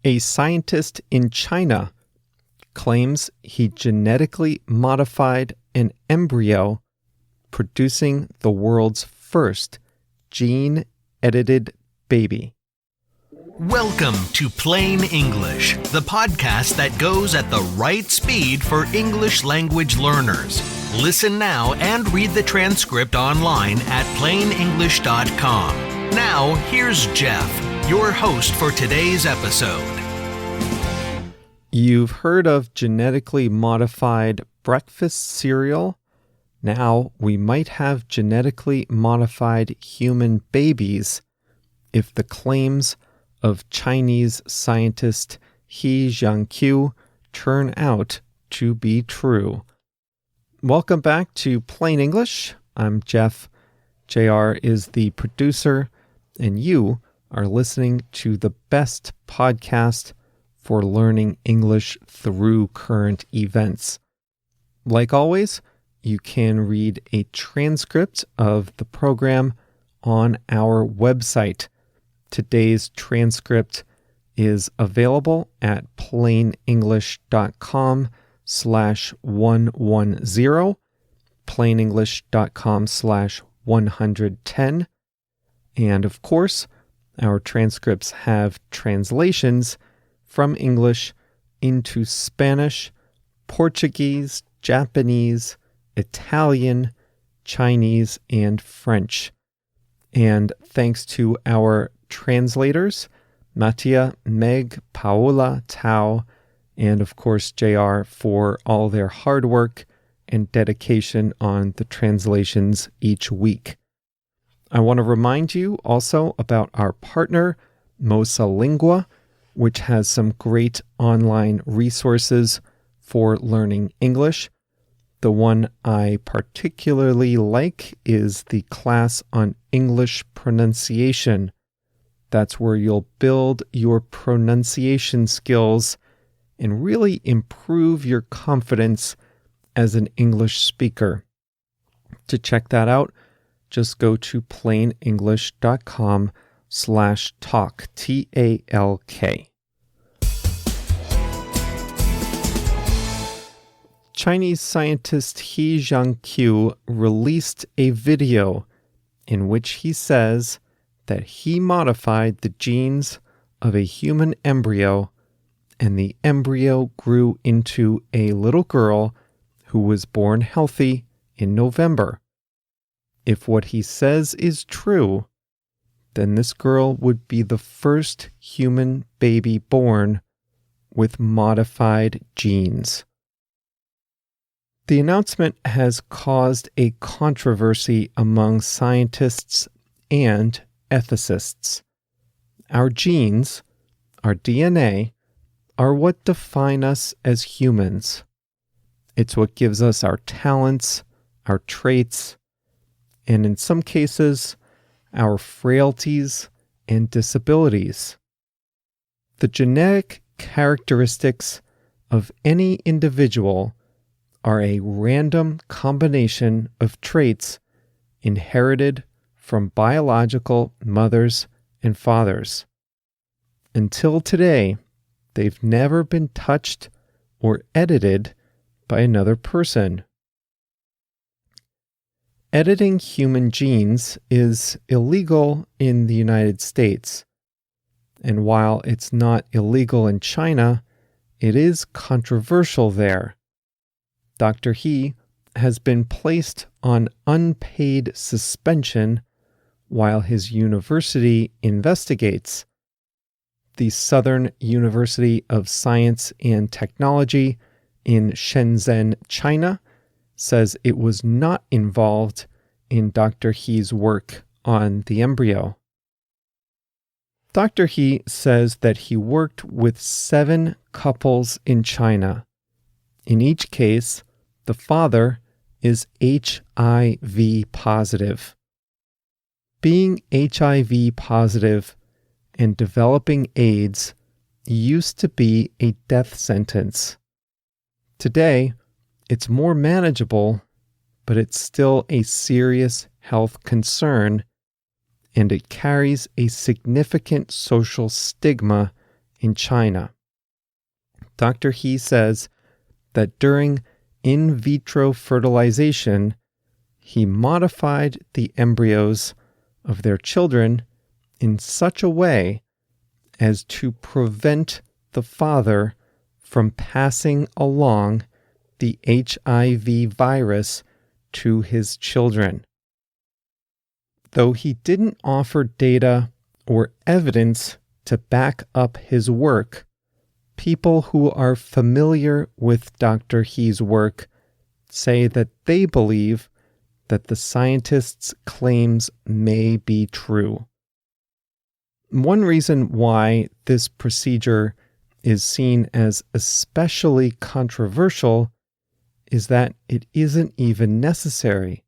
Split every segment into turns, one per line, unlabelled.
A scientist in China claims he genetically modified an embryo, producing the world's first gene-edited baby.
Welcome to Plain English, the podcast that goes at the right speed for English language learners. Listen now and read the transcript online at plainenglish.com. Now, here's Jeff, your host for today's episode.
You've heard of genetically modified breakfast cereal? Now we might have genetically modified human babies if the claims of Chinese scientist Hu Jinakui turn out to be true. Welcome back to Plain English. I'm Jeff. JR is the producer, and you are listening to the best podcast for learning English through current events. Like always, you can read a transcript of the program on our website. Today's transcript is available at plainenglish.com/110, plainenglish.com/110. And of course, our transcripts have translations from English into Spanish, Portuguese, Japanese, Italian, Chinese, and French. And thanks to our translators, Mattia, Meg, Paola, Tao, and of course JR for all their hard work and dedication on the translations each week. I want to remind you also about our partner, Você Língua, which has some great online resources for learning English. The one I particularly like is the class on English pronunciation. That's where you'll build your pronunciation skills and really improve your confidence as an English speaker. To check that out, just go to plainenglish.com/talk, TALK. Chinese scientist Hu Jinakui released a video in which he says that he modified the genes of a human embryo, and the embryo grew into a little girl who was born healthy in November. If what he says is true, then this girl would be the first human baby born with modified genes. The announcement has caused a controversy among scientists and ethicists. Our genes, our DNA, are what define us as humans. It's what gives us our talents, our traits, and in some cases, our frailties and disabilities. The genetic characteristics of any individual are a random combination of traits inherited from biological mothers and fathers. Until today, they've never been touched or edited by another person. Editing human genes is illegal in the United States, and while it's not illegal in China, it is controversial there. Dr. He has been placed on unpaid suspension while his university investigates. The Southern University of Science and Technology in Shenzhen, China, says it was not involved in Dr. He's work on the embryo. Dr. He says that he worked with 7 couples in China. In each case, the father is HIV positive. Being HIV positive and developing AIDS used to be a death sentence. Today, it's more manageable, but it's still a serious health concern, and it carries a significant social stigma in China. Dr. He says that during in vitro fertilization, he modified the embryos of their children in such a way as to prevent the father from passing along the HIV virus to his children. Though he didn't offer data or evidence to back up his work, people who are familiar with Dr. He's work say that they believe that the scientist's claims may be true. One reason why this procedure is seen as especially controversial is that it isn't even necessary.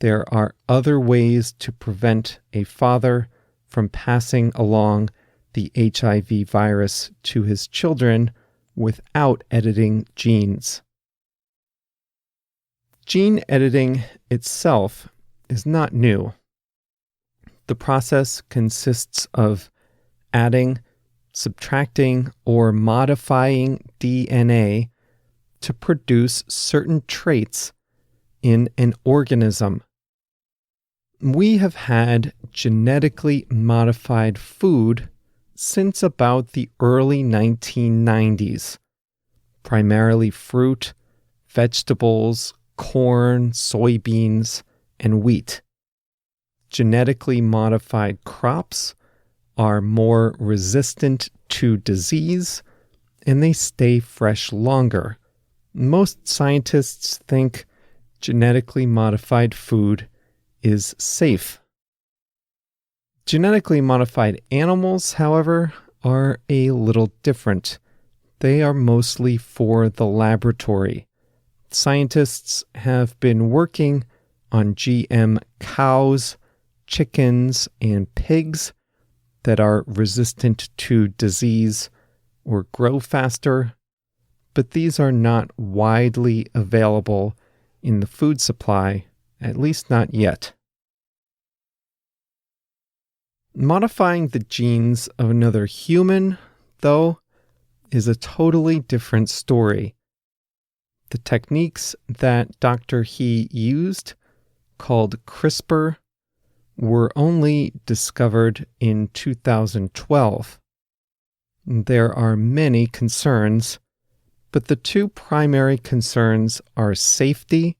There are other ways to prevent a father from passing along the HIV virus to his children without editing genes. Gene editing itself is not new. The process consists of adding, subtracting, or modifying DNA to produce certain traits in an organism. We have had genetically modified food since about the early 1990s, primarily fruit, vegetables, corn, soybeans, and wheat. Genetically modified crops are more resistant to disease, and they stay fresh longer. Most scientists think genetically modified food is safe. Genetically modified animals, however, are a little different. They are mostly for the laboratory. Scientists have been working on GM cows, chickens, and pigs that are resistant to disease or grow faster, but these are not widely available in the food supply, at least not yet. Modifying the genes of another human, though, is a totally different story. The techniques that Dr. He used, called CRISPR, were only discovered in 2012. There are many concerns, but the two primary concerns are safety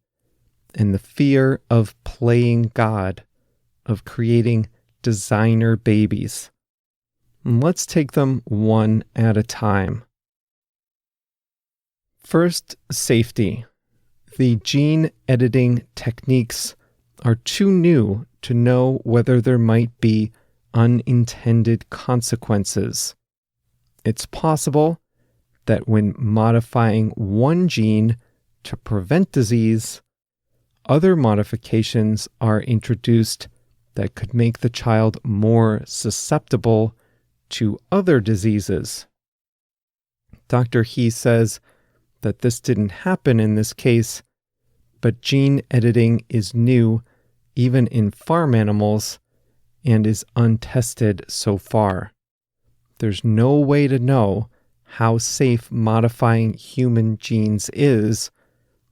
and the fear of playing God, of creating designer babies. Let's take them one at a time. First, safety. The gene editing techniques are too new to know whether there might be unintended consequences. It's possible that when modifying one gene to prevent disease, other modifications are introduced that could make the child more susceptible to other diseases. Dr. He says that this didn't happen in this case, but gene editing is new even in farm animals and is untested so far. There's no way to know how safe modifying human genes is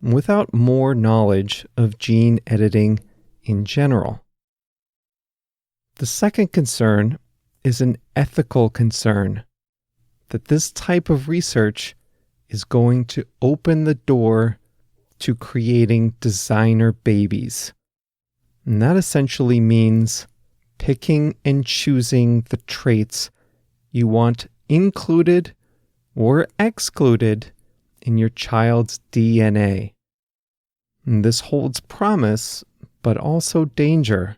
without more knowledge of gene editing in general. The second concern is an ethical concern, that this type of research is going to open the door to creating designer babies. And that essentially means picking and choosing the traits you want included or excluded in your child's DNA. And this holds promise, but also danger.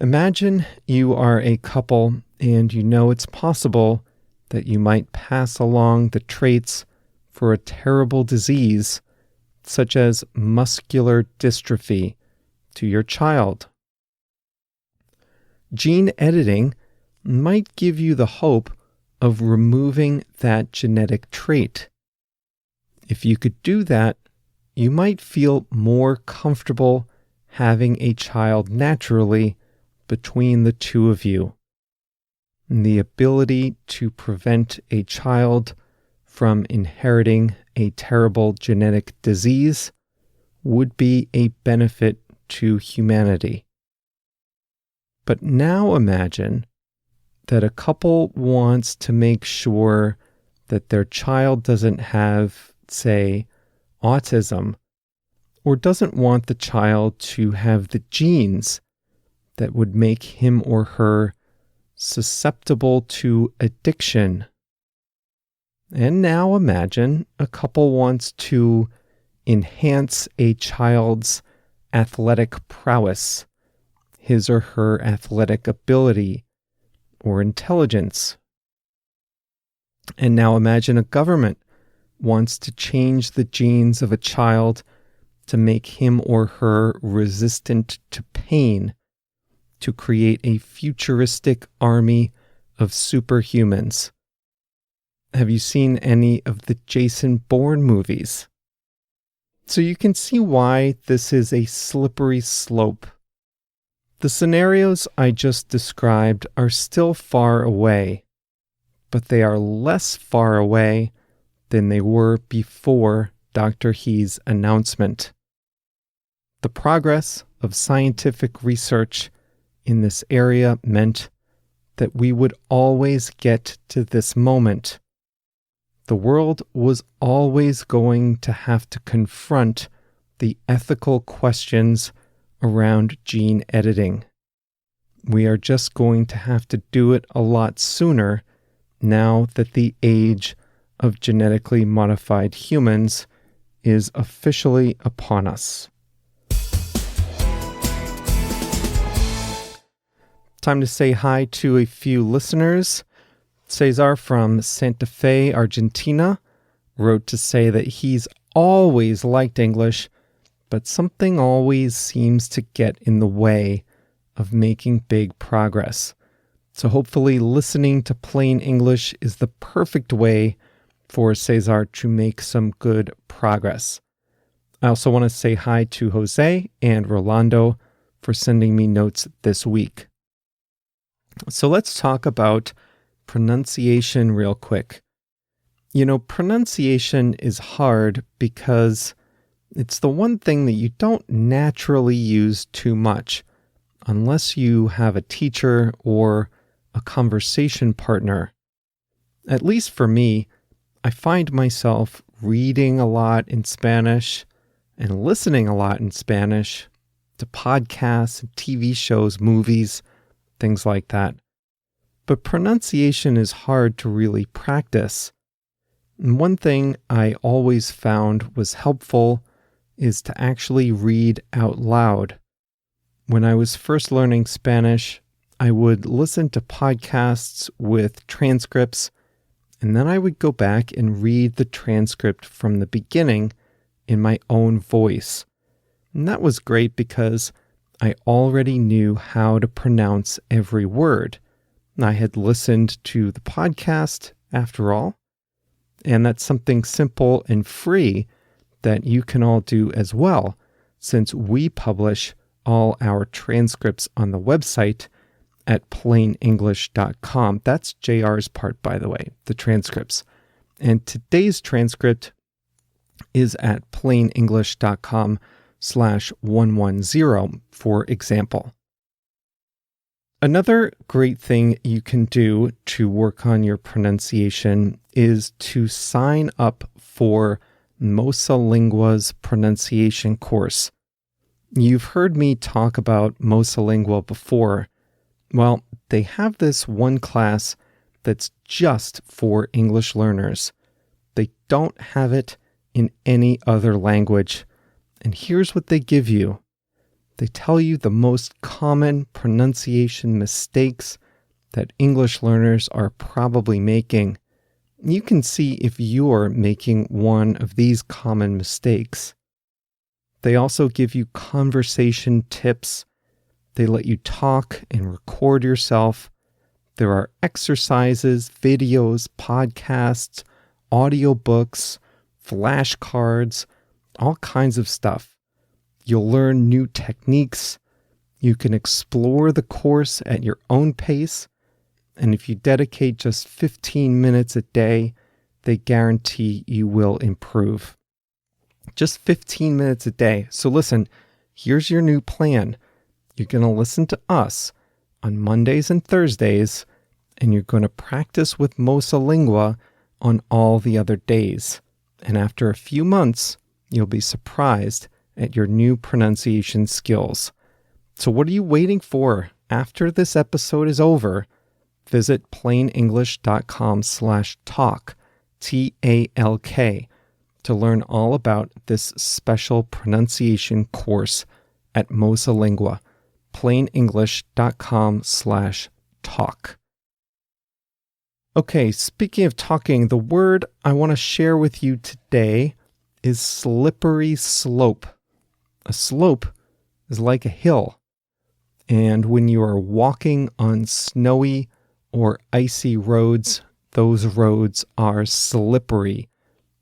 Imagine you are a couple and you know it's possible that you might pass along the traits for a terrible disease, such as muscular dystrophy, to your child. Gene editing might give you the hope of removing that genetic trait. If you could do that, you might feel more comfortable having a child naturally between the two of you. and the ability to prevent a child from inheriting a terrible genetic disease would be a benefit to humanity. But now imagine that a couple wants to make sure that their child doesn't have, say, autism, or doesn't want the child to have the genes that would make him or her susceptible to addiction. And now imagine a couple wants to enhance a child's athletic prowess, his or her athletic ability or intelligence. And now imagine a government wants to change the genes of a child to make him or her resistant to pain, to create a futuristic army of superhumans. Have you seen any of the Jason Bourne movies? So you can see why this is a slippery slope. The scenarios I just described are still far away, but they are less far away than they were before Dr. He's announcement. The progress of scientific research in this area meant that we would always get to this moment. The world was always going to have to confront the ethical questions around gene editing. We are just going to have to do it a lot sooner now that the age of genetically modified humans is officially upon us. Time to say hi to a few listeners. Cesar from Santa Fe, Argentina, wrote to say that he's always liked English, but something always seems to get in the way of making big progress. So hopefully listening to plain English is the perfect way for Cesar to make some good progress. I also want to say hi to Jose and Rolando for sending me notes this week. So let's talk about pronunciation real quick. You know, pronunciation is hard because it's the one thing that you don't naturally use too much unless you have a teacher or a conversation partner. At least for me, I find myself reading a lot in Spanish and listening a lot in Spanish to podcasts, TV shows, movies, things like that. But pronunciation is hard to really practice. And one thing I always found was helpful is to actually read out loud. When I was first learning Spanish, I would listen to podcasts with transcripts, and then I would go back and read the transcript from the beginning in my own voice. And that was great because I already knew how to pronounce every word. I had listened to the podcast, after all, and that's something simple and free that you can all do as well, since we publish all our transcripts on the website at plainenglish.com. That's JR's part, by the way, the transcripts. And today's transcript is at plainenglish.com/110, for example. Another great thing you can do to work on your pronunciation is to sign up for Mosa Lingua's pronunciation course. You've heard me talk about Mosa Lingua before. Well, they have this one class that's just for English learners. They don't have it in any other language. And here's what they give you. They tell you the most common pronunciation mistakes that English learners are probably making. You can see if you're making one of these common mistakes. They also give you conversation tips. They let you talk and record yourself. There are exercises, videos, podcasts, audiobooks, flashcards, all kinds of stuff. You'll learn new techniques. You can explore the course at your own pace. And if you dedicate just 15 minutes a day, they guarantee you will improve. Just 15 minutes a day. So listen, here's your new plan. You're going to listen to us on Mondays and Thursdays, and you're going to practice with Mosa Lingua on all the other days. And after a few months, you'll be surprised at your new pronunciation skills. So what are you waiting for? After this episode is over, visit plainenglish.com/talk, TALK, to learn all about this special pronunciation course at Mosa Lingua, plainenglish.com/talk. Okay, speaking of talking, the word I want to share with you today is slippery slope. A slope is like a hill, and when you are walking on snowy or icy roads, those roads are slippery.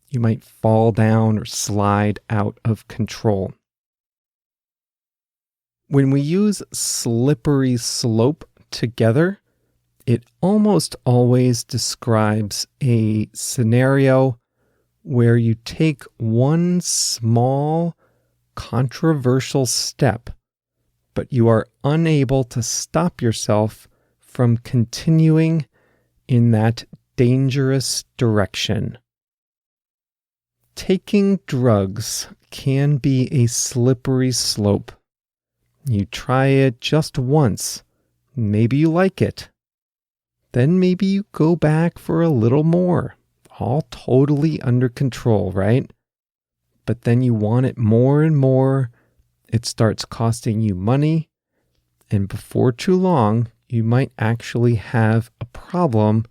You might fall down or slide out of control. When we use slippery slope together, it almost always describes a scenario where you take one small, controversial step, but you are unable to stop yourself from continuing in that dangerous direction. Taking drugs can be a slippery slope. You try it just once. Maybe you like it. Then maybe you go back for a little more. All totally under control, right? But then you want it more and more. It starts costing you money. And before too long, you might actually have a problem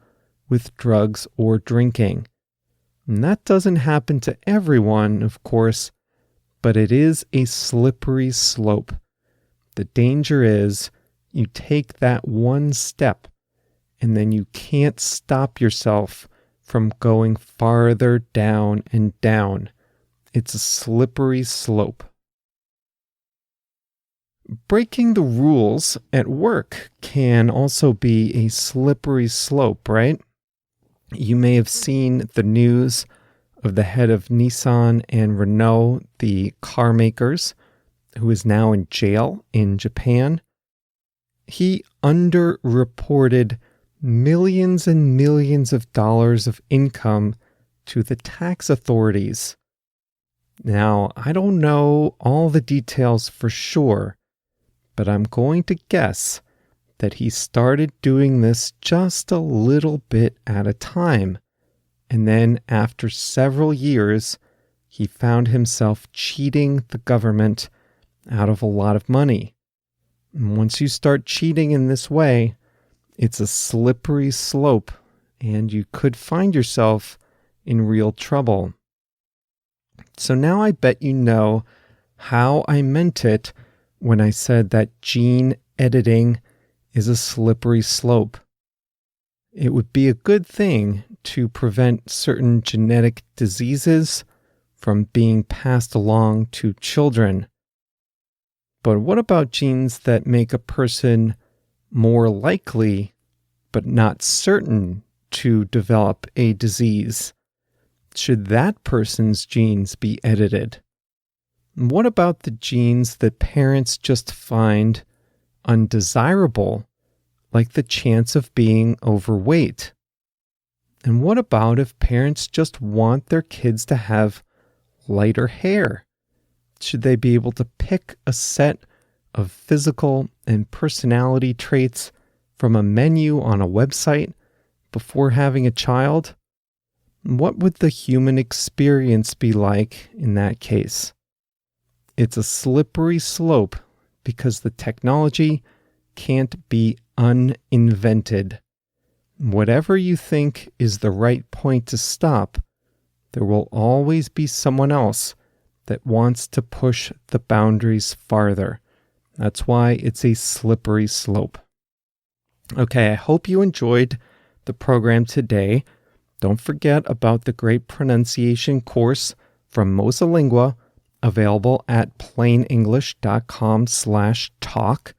with drugs or drinking. And that doesn't happen to everyone, of course, but it is a slippery slope. The danger is you take that one step and then you can't stop yourself from going farther down and down. It's a slippery slope. Breaking the rules at work can also be a slippery slope, right? You may have seen the news of the head of Nissan and Renault, the car makers, who is now in jail in Japan. He underreported millions and millions of dollars of income to the tax authorities. Now, I don't know all the details for sure, but I'm going to guess that he started doing this just a little bit at a time. And then after several years, he found himself cheating the government out of a lot of money. And once you start cheating in this way, it's a slippery slope, and you could find yourself in real trouble. So now I bet you know how I meant it when I said that gene editing is a slippery slope. It would be a good thing to prevent certain genetic diseases from being passed along to children. But what about genes that make a person more likely, but not certain, to develop a disease? Should that person's genes be edited? What about the genes that parents just find undesirable, like the chance of being overweight? And what about if parents just want their kids to have lighter hair? Should they be able to pick a set of physical and personality traits from a menu on a website before having a child? What would the human experience be like in that case? It's a slippery slope because the technology can't be uninvented. Whatever you think is the right point to stop, there will always be someone else that wants to push the boundaries farther. That's why it's a slippery slope. Okay, I hope you enjoyed the program today. Don't forget about the great pronunciation course from Mosa Lingua, available at plainenglish.com/talk.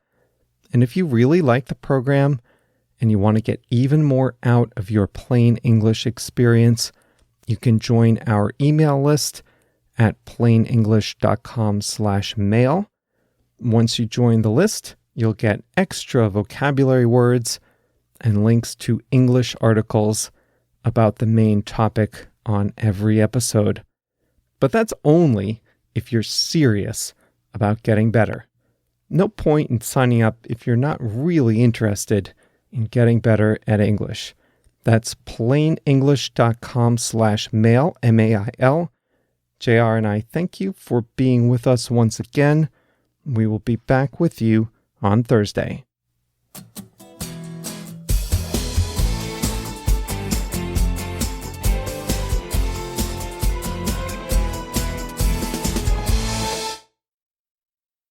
And if you really like the program and you want to get even more out of your plain English experience, you can join our email list at plainenglish.com/mail. Once you join the list, you'll get extra vocabulary words and links to English articles about the main topic on every episode. But that's only if you're serious about getting better. No point in signing up if you're not really interested in getting better at English. That's plainenglish.com/mail, M-A-I-L. JR and I thank you for being with us once again. We will be back with you on Thursday.